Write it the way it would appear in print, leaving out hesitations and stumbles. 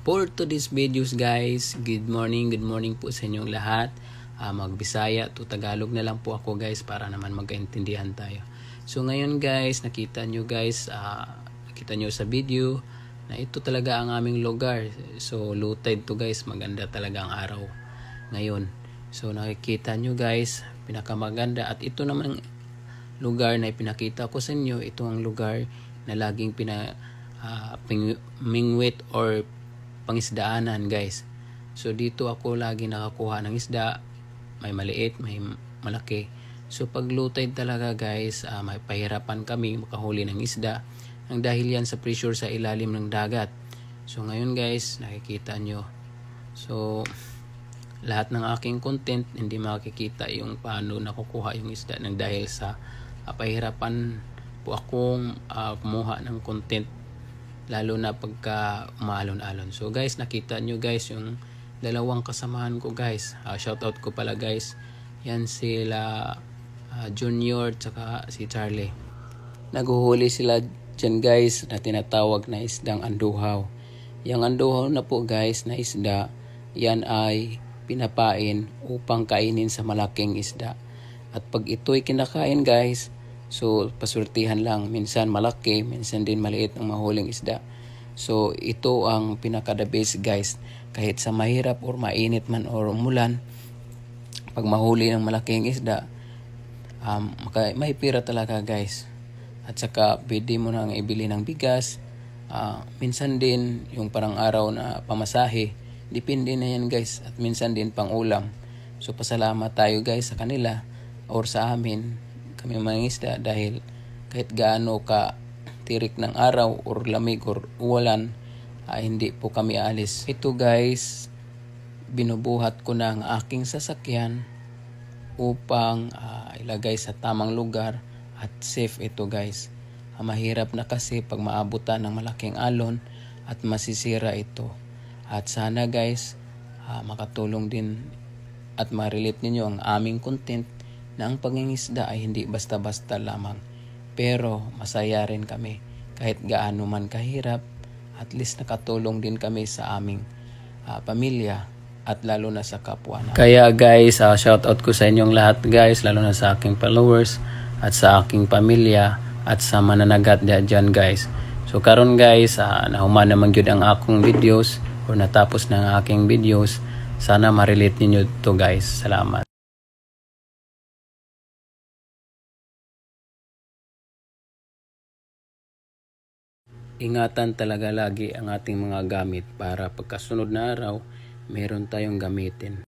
For today's videos guys, good morning po sa inyong lahat. Magbisaya to Tagalog na lang po ako guys para naman magkaintindihan tayo. So ngayon guys, nakita nyo sa video na ito talaga ang aming lugar. So low tide to guys, maganda talaga ang araw ngayon. So nakikita nyo guys, pinakamaganda at ito naman lugar na ipinakita ko sa inyo. Ito ang lugar na laging mingwit or pangisdaanan guys. So dito ako lagi nakakuha ng isda, may maliit, may malaki. So pag low tide talaga guys, may pahirapan kami makahuli ng isda ang dahil yan sa pressure sa ilalim ng dagat. So ngayon guys, nakikita nyo. So lahat ng aking content hindi makikita yung paano nakukuha yung isda ng dahil sa pahirapan po akong kumuha ng content, lalo na pagka umalon-alon. So guys, nakita nyo guys yung dalawang kasamahan ko guys. Shoutout ko pala guys, yan sila Junior tsaka si Charlie. Naguhuli sila dyan guys na tinatawag na isdang anduhaw. Yung anduhaw na po guys na isda, yan ay pinapain upang kainin sa malaking isda. At pag ito'y kinakain guys, so paswertihan lang, minsan malaki, minsan din maliit ang mahuling isda. So ito ang pinaka the best guys, kahit sa mahirap or mainit man or umulan, pag mahuli ng malaking isda, may pira talaga guys. At saka pwede mo nang ibili ng bigas, minsan din yung parang araw na pamasahe, depende na yan guys, at minsan din pang ulam. So pasalamat tayo guys sa kanila or sa amin, kami mangingisda, dahil kahit gaano ka tirik ng araw or lamig or ulan, hindi po kami alis. Ito guys, binubuhat ko na ang aking sasakyan upang ilagay sa tamang lugar at safe ito guys. Mahirap na kasi pag maabutan ng malaking alon at masisira ito. At sana guys, makatulong din at ma-relate ninyo ang aming content na ang pangingisda ay hindi basta-basta lamang, pero masaya rin kami kahit gaano man kahirap. At least nakatulong din kami sa aming pamilya at lalo na sa kapwa na. Kaya guys, shoutout ko sa inyong lahat guys, lalo na sa aking followers at sa aking pamilya at sa mananagat dyan guys. So karon guys, nahuman naman yun ang akong videos o natapos na ang aking videos. Sana ma-relate ninyo to guys. Salamat. Ingatan talaga lagi ang ating mga gamit para pagkasunod na araw, meron tayong gamitin.